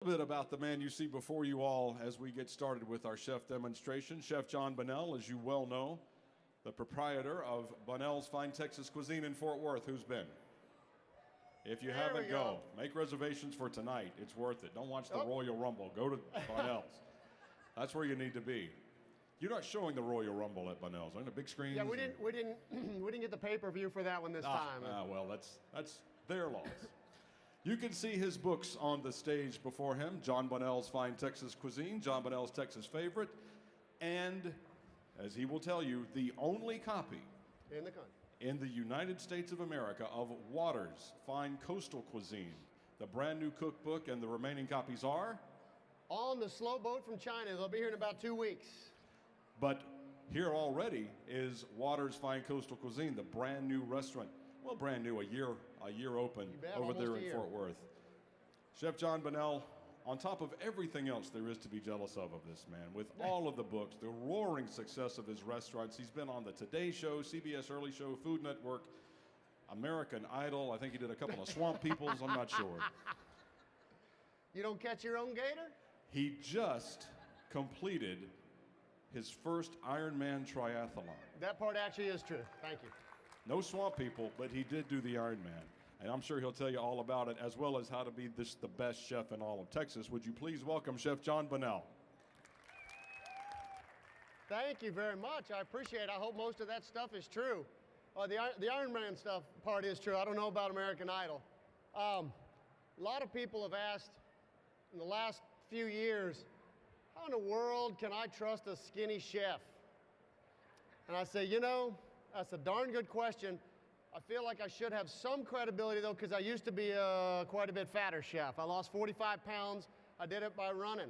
A bit about the man you see before you all as we get started with our chef demonstration. Chef John Bonnell, as you well know, the proprietor of Bonnell's Fine Texas Cuisine in Fort Worth. Who's been? If you haven't, go. Make reservations for tonight. It's worth it. Don't watch the Royal Rumble. Go to Bonnell's. That's where you need to be. You're not showing the Royal Rumble at Bonnell's, on the big screens. Yeah, we didn't get the pay-per-view for that one this time. Well, that's their loss. You can see his books on the stage before him, John Bonnell's Fine Texas Cuisine, John Bonnell's Texas Favorite, and, as he will tell you, the only copy in the country, in the United States of America, of Waters' Fine Coastal Cuisine. The brand new cookbook, and the remaining copies are? On the slow boat from China. They'll be here in about 2 weeks. But here already is Waters' Fine Coastal Cuisine, the brand new restaurant. Well, brand new, a year open over there in Fort Worth. Chef John Bonnell, on top of everything else there is to be jealous of this man, with all of the books, the roaring success of his restaurants. He's been on the Today Show, CBS Early Show, Food Network, American Idol. I think he did a couple of Swamp Peoples, I'm not sure. You don't catch your own gator? He just completed his first Ironman triathlon. That part actually is true. Thank you. No Swamp People, but he did do the Ironman. And I'm sure he'll tell you all about it, as well as how to be the best chef in all of Texas. Would you please welcome Chef John Bonnell? Thank you very much. I appreciate it. I hope most of that stuff is true. The Ironman stuff part is true. I don't know about American Idol. A lot of people have asked in the last few years, how in the world can I trust a skinny chef? And I say, you know, that's a darn good question. I feel like I should have some credibility, though, because I used to be quite a bit fatter chef. I lost 45 pounds. I did it by running.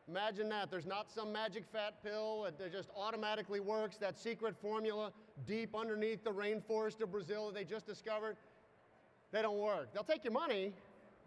Imagine that. There's not some magic fat pill that just automatically works, that secret formula deep underneath the rainforest of Brazil that they just discovered. They don't work. They'll take your money,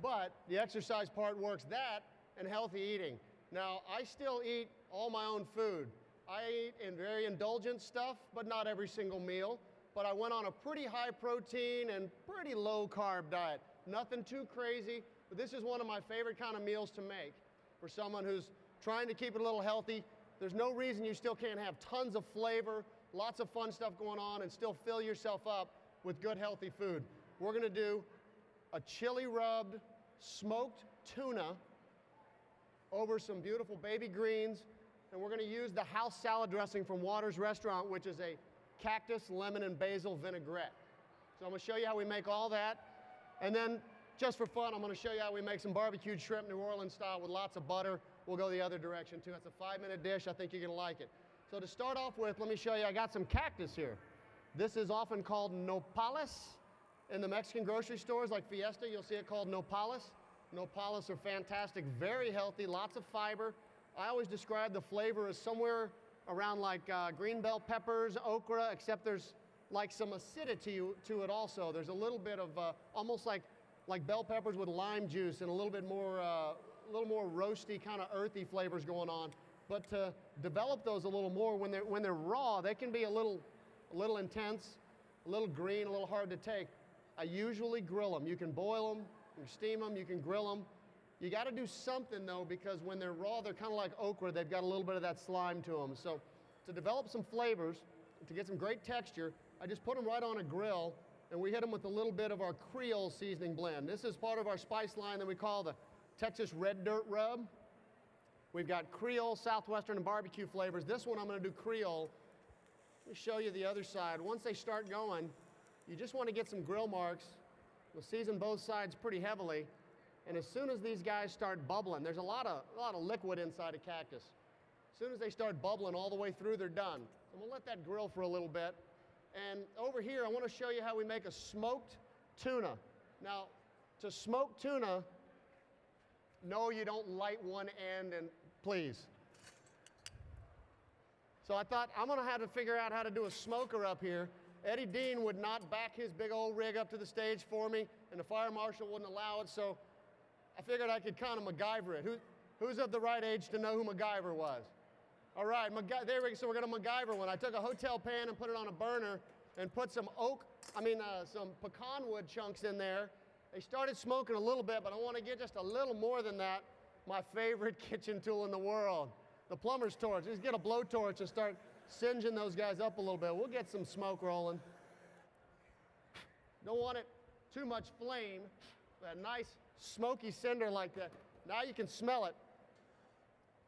but the exercise part works. That and healthy eating. Now, I still eat all my own food. I eat in very indulgent stuff, but not every single meal. But I went on a pretty high protein and pretty low carb diet. Nothing too crazy, but this is one of my favorite kind of meals to make for someone who's trying to keep it a little healthy. There's no reason you still can't have tons of flavor, lots of fun stuff going on, and still fill yourself up with good healthy food. We're gonna do a chili rubbed smoked tuna over some beautiful baby greens, and we're gonna use the house salad dressing from Waters Restaurant, which is a cactus, lemon, and basil vinaigrette. So I'm gonna show you how we make all that. And then, just for fun, I'm gonna show you how we make some barbecued shrimp New Orleans style with lots of butter. We'll go the other direction too. That's a 5-minute dish. I think you're gonna like it. So to start off with, let me show you, I got some cactus here. This is often called nopales. In the Mexican grocery stores like Fiesta, you'll see it called nopales. Nopales are fantastic, very healthy, lots of fiber. I always describe the flavor as somewhere around like green bell peppers, okra, except there's like some acidity to it also. There's a little bit of almost like bell peppers with lime juice and a little more roasty, kind of earthy flavors going on. But to develop those a little more, when they're raw, they can be a little intense, a little green, a little hard to take. I usually grill them. You can boil them, you can steam them, you can grill them. You got to do something though, because when they're raw, they're kind of like okra. They've got a little bit of that slime to them. So to develop some flavors, to get some great texture, I just put them right on a grill, and we hit them with a little bit of our Creole seasoning blend. This is part of our spice line that we call the Texas Red Dirt Rub. We've got Creole, Southwestern, and barbecue flavors. This one I'm going to do Creole. Let me show you the other side. Once they start going, you just want to get some grill marks. We'll season both sides pretty heavily. And as soon as these guys start bubbling, there's a lot of liquid inside a cactus. As soon as they start bubbling all the way through, they're done. And we'll let that grill for a little bit. And over here, I want to show you how we make a smoked tuna. Now, to smoke tuna, no, you don't light one end, and please. So I thought, I'm going to have to figure out how to do a smoker up here. Eddie Dean would not back his big old rig up to the stage for me, and the fire marshal wouldn't allow it, so I figured I could kind of MacGyver it. Who's of the right age to know who MacGyver was? All right, there we go. So we're going to MacGyver one. I took a hotel pan and put it on a burner and put some some pecan wood chunks in there. They started smoking a little bit, but I want to get just a little more than that. my favorite kitchen tool in the world. The plumber's torch. Just get a blowtorch and start singeing those guys up a little bit. We'll get some smoke rolling. Don't want it too much flame. That nice smoky cinder like that. Now you can smell it.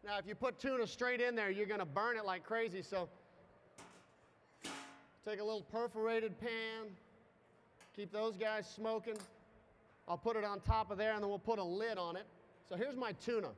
Now if you put tuna straight in there, you're gonna burn it like crazy. So take a little perforated pan, keep those guys smoking. I'll put it on top of there and then we'll put a lid on it. So here's my tuna.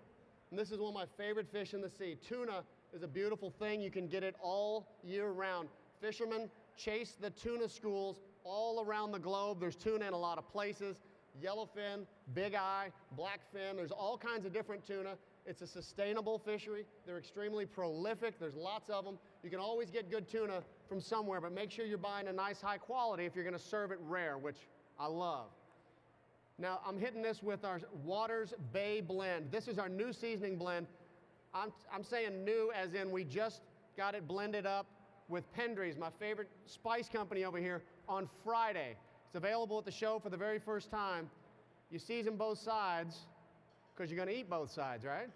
And this is one of my favorite fish in the sea. Tuna is a beautiful thing. You can get it all year round. Fishermen chase the tuna schools all around the globe. There's tuna in a lot of places. Yellowfin, big eye, blackfin. There's all kinds of different tuna. It's a sustainable fishery. They're extremely prolific. There's lots of them. You can always get good tuna from somewhere, but make sure you're buying a nice high quality if you're going to serve it rare, which I love. Now, I'm hitting this with our Waters Bay blend. This is our new seasoning blend. I'm saying new as in we just got it blended up with Pendry's, my favorite spice company over here, on Friday. It's available at the show for the very first time. You season both sides because you're going to eat both sides, right?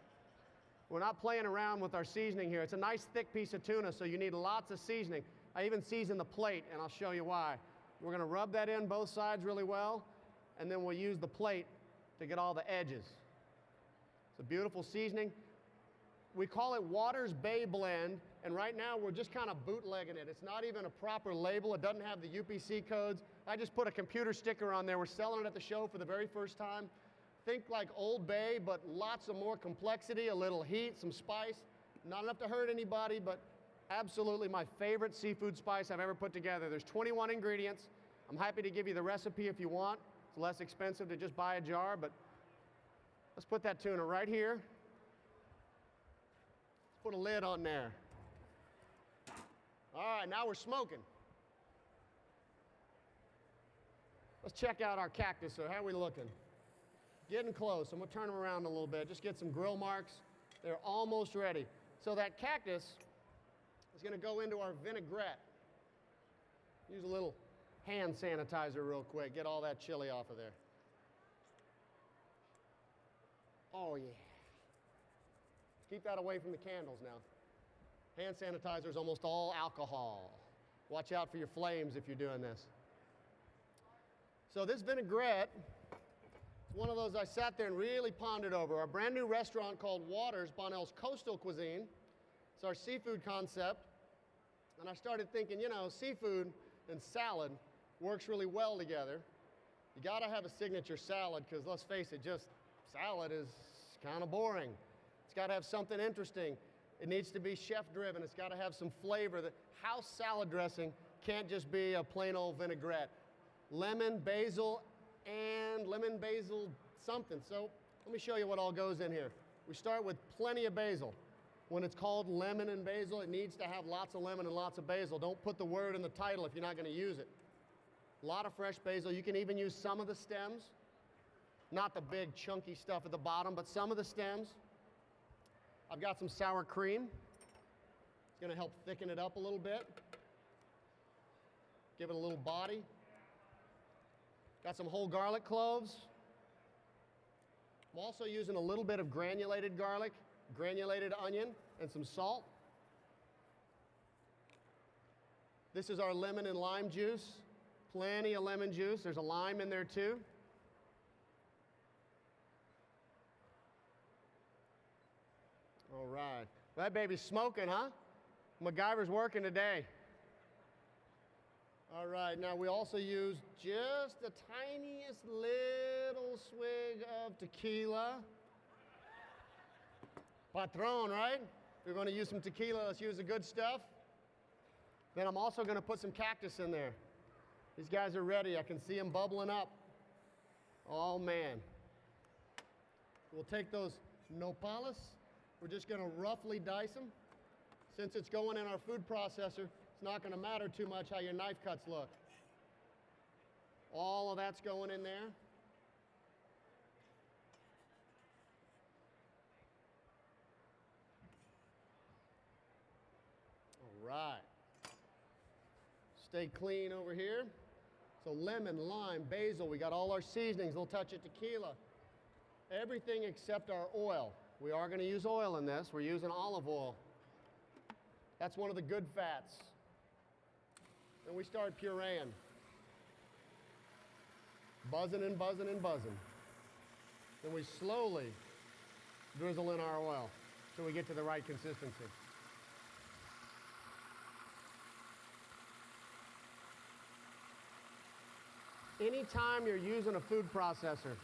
We're not playing around with our seasoning here. It's a nice thick piece of tuna, so you need lots of seasoning. I even season the plate, and I'll show you why. We're going to rub that in both sides really well, and then we'll use the plate to get all the edges. It's a beautiful seasoning. We call it Waters Bay Blend, and right now we're just kind of bootlegging it. It's not even a proper label. It doesn't have the UPC codes. I just put a computer sticker on there. We're selling it at the show for the very first time. Think like Old Bay, but lots of more complexity, a little heat, some spice. Not enough to hurt anybody, but absolutely my favorite seafood spice I've ever put together. There's 21 ingredients. I'm happy to give you the recipe if you want. It's less expensive to just buy a jar, but let's put that tuna right here. Put a lid on there. All right, now we're smoking. Let's check out our cactus. So how are we looking? Getting close. I'm gonna turn them around a little bit. Just get some grill marks. They're almost ready. So that cactus is gonna go into our vinaigrette. Use a little hand sanitizer real quick. Get all that chili off of there. Oh yeah. Keep that away from the candles now. Hand sanitizer is almost all alcohol. Watch out for your flames if you're doing this. So this vinaigrette is one of those I sat there and really pondered over. Our brand new restaurant called Waters, Bonnell's Coastal Cuisine. It's our seafood concept. And I started thinking, you know, seafood and salad works really well together. You gotta have a signature salad because let's face it, just salad is kind of boring. It's got to have something interesting. It needs to be chef-driven. It's got to have some flavor. The house salad dressing can't just be a plain old vinaigrette. Lemon, basil, and lemon, basil, something. So let me show you what all goes in here. We start with plenty of basil. When it's called lemon and basil, it needs to have lots of lemon and lots of basil. Don't put the word in the title if you're not going to use it. A lot of fresh basil. You can even use some of the stems. Not the big chunky stuff at the bottom, but some of the stems. I've got some sour cream. It's going to help thicken it up a little bit. Give it a little body. Got some whole garlic cloves. I'm also using a little bit of granulated garlic, granulated onion, and some salt. This is our lemon and lime juice. Plenty of lemon juice. There's a lime in there too. All right. That baby's smoking, huh? MacGyver's working today. All right. Now we also use just the tiniest little swig of tequila. Patron, right? If we're going to use some tequila, let's use the good stuff. Then I'm also going to put some cactus in there. These guys are ready. I can see them bubbling up. Oh, man. We'll take those nopales. We're just going to roughly dice them. Since it's going in our food processor, it's not going to matter too much how your knife cuts look. All of that's going in there. All right. Stay clean over here. So lemon, lime, basil, we got all our seasonings, a little touch of tequila. everything except our oil. We are going to use oil in this. We're using olive oil. That's one of the good fats. And we start pureeing. Buzzing and buzzing and buzzing. Then we slowly drizzle in our oil till we get to the right consistency. Anytime you're using a food processor,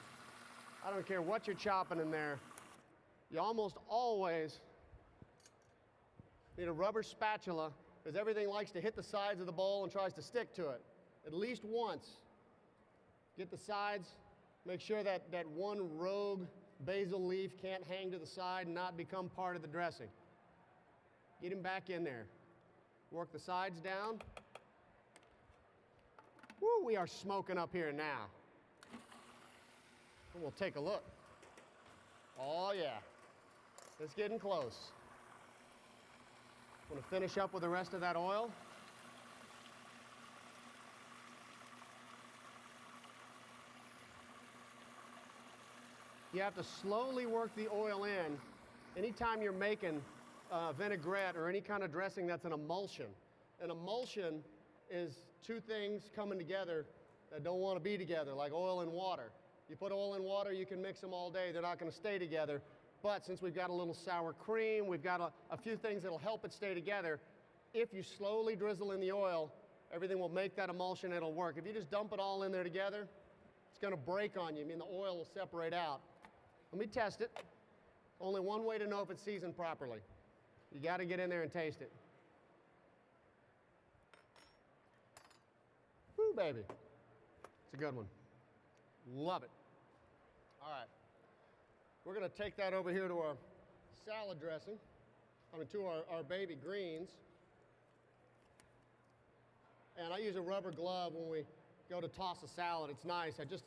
I don't care what you're chopping in there, you almost always need a rubber spatula because everything likes to hit the sides of the bowl and tries to stick to it. At least once. Get the sides, make sure that that one rogue basil leaf can't hang to the side and not become part of the dressing. Get him back in there. Work the sides down. Woo, we are smoking up here now. And we'll take a look. Oh yeah, it's getting close. I'm gonna finish up with the rest of that oil. You have to slowly work the oil in. Anytime you're making vinaigrette or any kind of dressing that's an emulsion. An emulsion is two things coming together that don't want to be together, like oil and water. You put oil and water, you can mix them all day. They're not going to stay together. But since we've got a little sour cream, we've got a few things that'll help it stay together. If you slowly drizzle in the oil, everything will make that emulsion, it'll work. If you just dump it all in there together, it's going to break on you. I mean, the oil will separate out. Let me test it. Only one way to know if it's seasoned properly. You got to get in there and taste it. Woo, baby. It's a good one. Love it. All right. We're going to take that over here to our salad dressing. To our baby greens. And I use a rubber glove when we go to toss a salad. It's nice. I just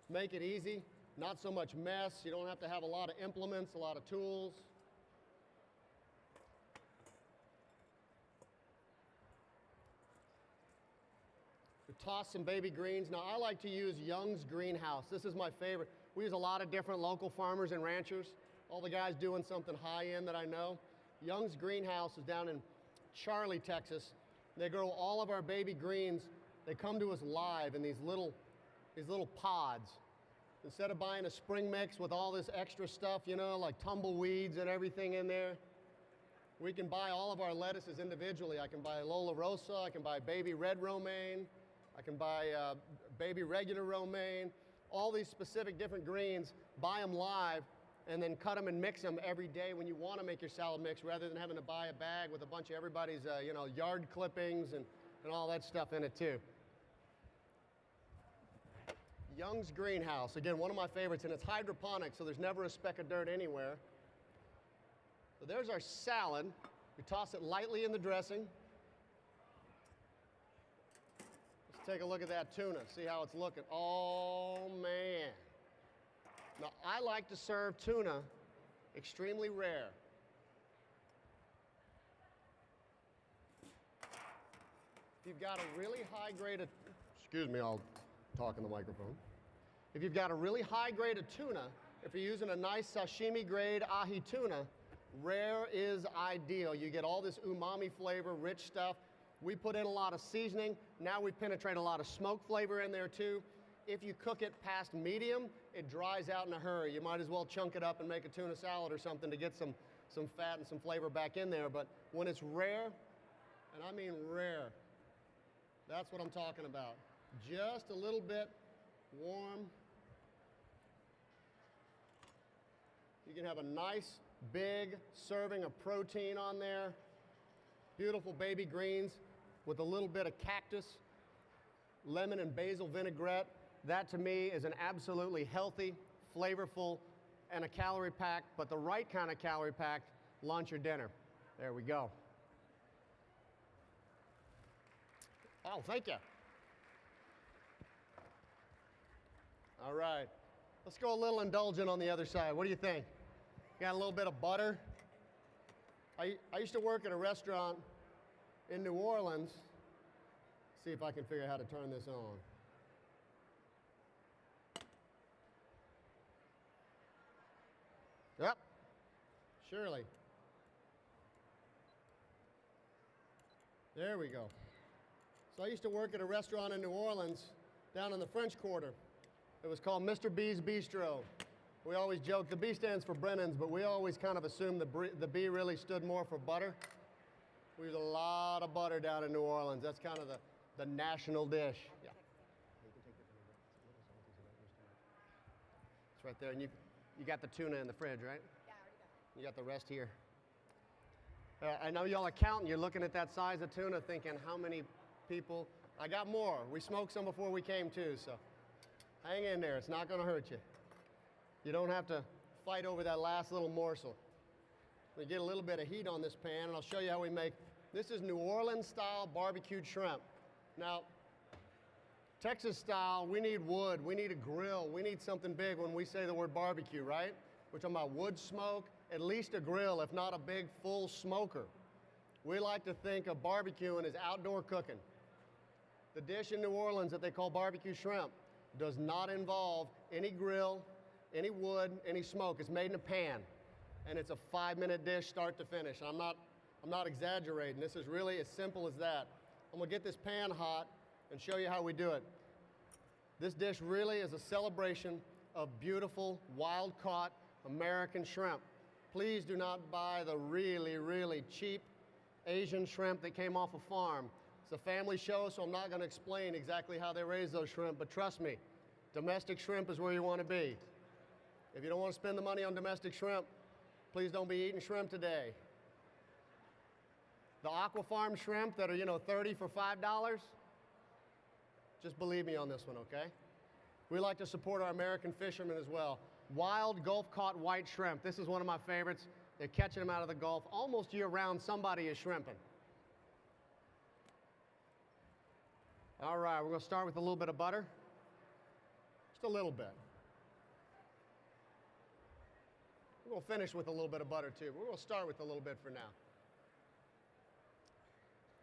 make it easy. Not so much mess. You don't have to have a lot of implements, a lot of tools. We toss some baby greens. Now, I like to use Young's Greenhouse. This is my favorite. We use a lot of different local farmers and ranchers. All the guys doing something high-end that I know. Young's Greenhouse is down in Charlie, Texas. They grow all of our baby greens. They come to us live in these little pods. Instead of buying a spring mix with all this extra stuff, you know, like tumbleweeds and everything in there, we can buy all of our lettuces individually. I can buy Lola Rosa, I can buy baby red romaine, I can buy baby regular romaine, all these specific different greens, buy them live, and then cut them and mix them every day when you want to make your salad mix, rather than having to buy a bag with a bunch of everybody's yard clippings and all that stuff in it too. Young's Greenhouse, again, one of my favorites, and it's hydroponic, so there's never a speck of dirt anywhere. So there's our salad. We toss it lightly in the dressing. Let's take a look at that tuna, see how it's looking. Oh, man. Now, I like to serve tuna extremely rare. If you've got a really high grade of, excuse me, I'll talk in the microphone. If you've got a really high grade of tuna, if you're using a nice sashimi grade ahi tuna, rare is ideal. You get all this umami flavor, rich stuff. We put in a lot of seasoning. Now we penetrate a lot of smoke flavor in there too. If you cook it past medium, it dries out in a hurry. You might as well chunk it up and make a tuna salad or something to get some fat and some flavor back in there. But when it's rare, and I mean rare, that's what I'm talking about. Just a little bit warm. You can have a nice big serving of protein on there. Beautiful baby greens with a little bit of cactus, lemon and basil vinaigrette. That to me is an absolutely healthy, flavorful, and a calorie-packed, but the right kind of calorie-packed lunch or dinner. There we go. Oh, thank you. All right, let's go a little indulgent on the other side. What do you think? Got a little bit of butter. I used to work at a restaurant in New Orleans. See if I can figure out how to turn this on. Yep, surely. There we go. So I used to work at a restaurant in New Orleans down in the French Quarter. It was called Mr. B's Bistro. We always joke, the B stands for Brennan's, but we always kind of assumed the B really stood more for butter. We use a lot of butter down in New Orleans. That's kind of the national dish. Yeah. It's right there, and you got the tuna in the fridge, right? Yeah, I already got it. You got the rest here. I know y'all are counting. You're looking at that size of tuna thinking, how many people? I got more. We smoked some before we came too, so hang in there. It's not going to hurt you. You don't have to fight over that last little morsel. We get a little bit of heat on this pan, and I'll show you how we make. This is New Orleans style barbecued shrimp. Now, Texas style, we need wood, we need a grill, we need something big when we say the word barbecue, right? We're talking about wood smoke, at least a grill, if not a big full smoker. We like to think of barbecuing as outdoor cooking. The dish in New Orleans that they call barbecue shrimp does not involve any grill, any wood, any smoke. It's made in a pan, and it's a 5-minute dish start to finish. I'm not exaggerating. This is really as simple as that. I'm gonna get this pan hot and show you how we do it. This dish really is a celebration of beautiful, wild-caught American shrimp. Please do not buy the really, really cheap Asian shrimp that came off a farm. It's a family show, so I'm not gonna explain exactly how they raise those shrimp, but trust me, domestic shrimp is where you wanna be. If you don't wanna spend the money on domestic shrimp, please don't be eating shrimp today. The aqua farm shrimp that are, 30 for $5, just believe me on this one, okay? We like to support our American fishermen as well. Wild Gulf caught white shrimp. This is one of my favorites. They're catching them out of the Gulf. Almost year round, somebody is shrimping. All right, we're gonna start with a little bit of butter. Just a little bit. We're gonna finish with a little bit of butter too, but we're gonna start with a little bit for now.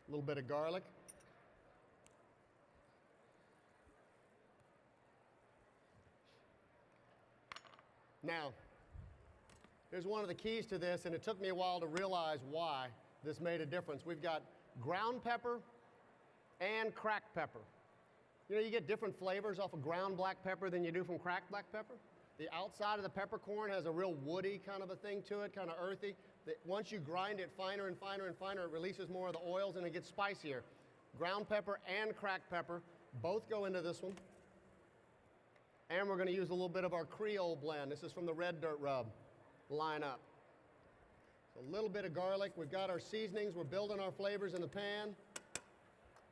A little bit of garlic. Now, here's one of the keys to this, and it took me a while to realize why this made a difference. We've got ground pepper and cracked pepper. You get different flavors off of ground black pepper than you do from cracked black pepper. The outside of the peppercorn has a real woody kind of a thing to it, kind of earthy. Once you grind it finer and finer and finer, it releases more of the oils and it gets spicier. Ground pepper and cracked pepper both go into this one. And we're going to use a little bit of our Creole blend. This is from the Red Dirt Rub. Line up. So a little bit of garlic. We've got our seasonings. We're building our flavors in the pan.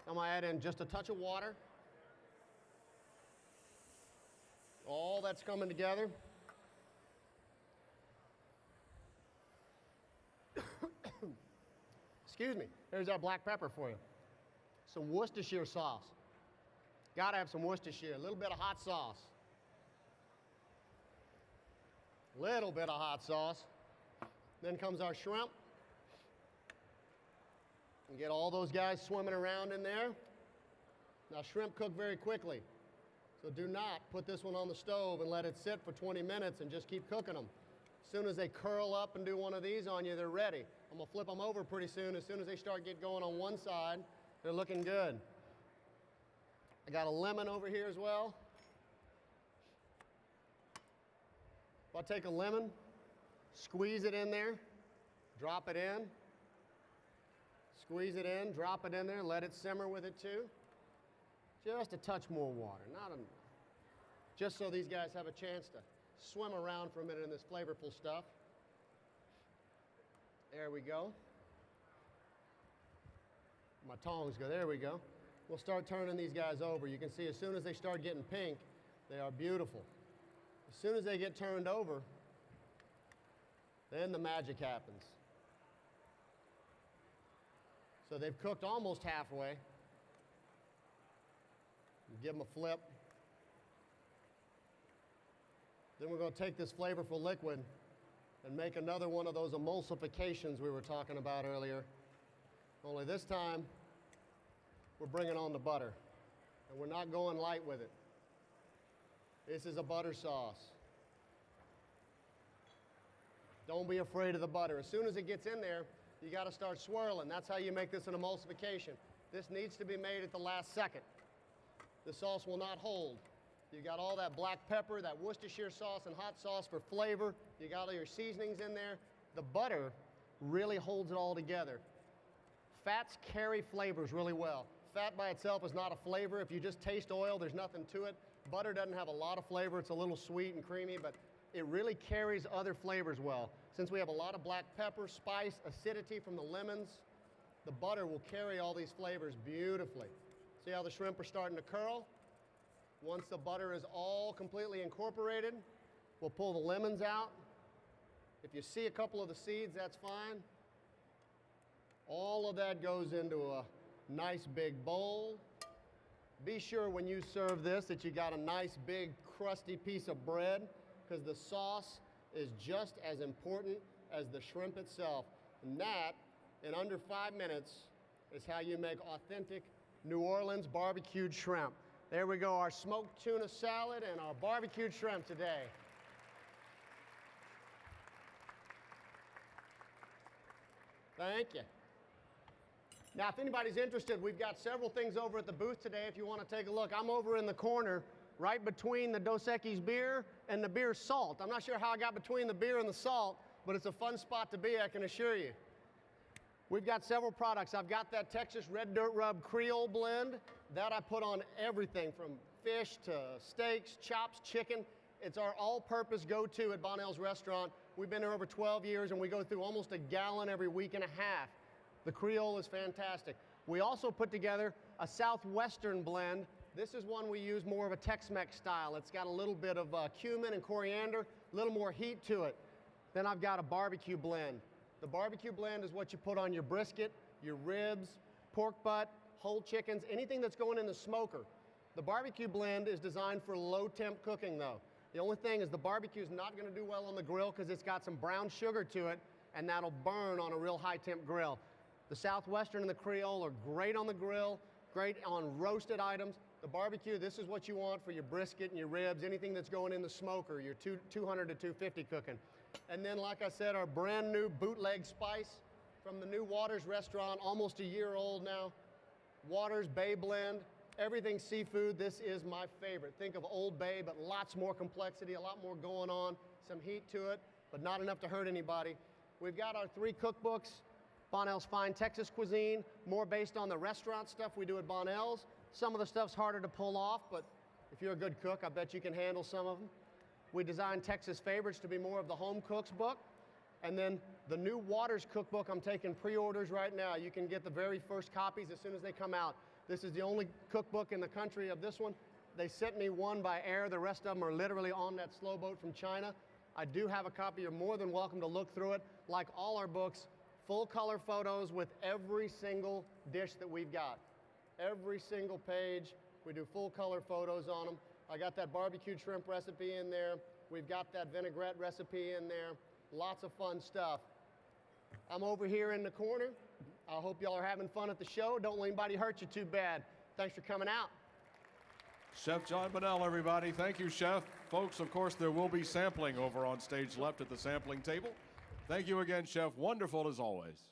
I'm going to add in just a touch of water. All that's coming together. Excuse me. There's our black pepper for you. Some Worcestershire sauce. Got to have some Worcestershire. A little bit of hot sauce. Little bit of hot sauce. Then comes our shrimp. And get all those guys swimming around in there. Now shrimp cook very quickly. So do not put this one on the stove and let it sit for 20 minutes and just keep cooking them. As soon as they curl up and do one of these on you, they're ready. I'm gonna flip them over pretty soon. As soon as they start get going on one side, they're looking good. I got a lemon over here as well. If I take a lemon, squeeze it in there, drop it in, squeeze it in, drop it in there, let it simmer with it too. Just a touch more water, not enough. Just so these guys have a chance to swim around for a minute in this flavorful stuff. There we go. My tongs go, there we go. We'll start turning these guys over. You can see as soon as they start getting pink, they are beautiful. As soon as they get turned over, then the magic happens. So they've cooked almost halfway. Give them a flip. Then we're going to take this flavorful liquid and make another one of those emulsifications we were talking about earlier. Only this time, we're bringing on the butter. And we're not going light with it. This is a butter sauce. Don't be afraid of the butter. As soon as it gets in there, you got to start swirling. That's how you make this an emulsification. This needs to be made at the last second. The sauce will not hold. You got all that black pepper, that Worcestershire sauce and hot sauce for flavor. You got all your seasonings in there. The butter really holds it all together. Fats carry flavors really well. Fat by itself is not a flavor. If you just taste oil, there's nothing to it. Butter doesn't have a lot of flavor. It's a little sweet and creamy, but it really carries other flavors well. Since we have a lot of black pepper, spice, acidity from the lemons, the butter will carry all these flavors beautifully. See how the shrimp are starting to curl? Once the butter is all completely incorporated, we'll pull the lemons out. If you see a couple of the seeds, that's fine. All of that goes into a nice big bowl. Be sure when you serve this that you got a nice big crusty piece of bread, because the sauce is just as important as the shrimp itself. And that, in under 5 minutes, is how you make authentic New Orleans barbecued shrimp. There we go, our smoked tuna salad and our barbecued shrimp today. Thank you. Now, if anybody's interested, we've got several things over at the booth today if you want to take a look. I'm over in the corner right between the Dos Equis beer and the beer salt. I'm not sure how I got between the beer and the salt, but it's a fun spot to be, I can assure you. We've got several products. I've got that Texas Red Dirt Rub Creole blend. That I put on everything from fish to steaks, chops, chicken. It's our all-purpose go-to at Bonnell's restaurant. We've been there over 12 years, and we go through almost a gallon every week and a half. The Creole is fantastic. We also put together a Southwestern blend. This is one we use more of a Tex-Mex style. It's got a little bit of cumin and coriander, a little more heat to it. Then I've got a barbecue blend. The barbecue blend is what you put on your brisket, your ribs, pork butt, whole chickens, anything that's going in the smoker. The barbecue blend is designed for low temp cooking though. The only thing is the barbecue is not going to do well on the grill because it's got some brown sugar to it, and that'll burn on a real high temp grill. The Southwestern and the Creole are great on the grill, great on roasted items. The barbecue, this is what you want for your brisket and your ribs, anything that's going in the smoker, your 200 to 250 cooking. And then, like I said, our brand new bootleg spice from the new Waters restaurant, almost a year old now. Waters Bay Blend, everything seafood. This is my favorite. Think of Old Bay, but lots more complexity, a lot more going on, some heat to it, but not enough to hurt anybody. We've got our 3 cookbooks. Bonnell's Fine Texas Cuisine, more based on the restaurant stuff we do at Bonnell's. Some of the stuff's harder to pull off, but if you're a good cook, I bet you can handle some of them. We designed Texas Favorites to be more of the home cook's book. And then the new Waters cookbook, I'm taking pre-orders right now. You can get the very first copies as soon as they come out. This is the only cookbook in the country of this one. They sent me one by air. The rest of them are literally on that slow boat from China. I do have a copy. You're more than welcome to look through it. Like all our books, full color photos with every single dish that we've got. Every single page, we do full color photos on them. I got that barbecued shrimp recipe in there. We've got that vinaigrette recipe in there. Lots of fun stuff. I'm over here in the corner. I hope y'all are having fun at the show. Don't let anybody hurt you too bad. Thanks for coming out. Chef John Bonnell, everybody. Thank you, Chef. Folks, of course, there will be sampling over on stage left at the sampling table. Thank you again, Chef. Wonderful as always.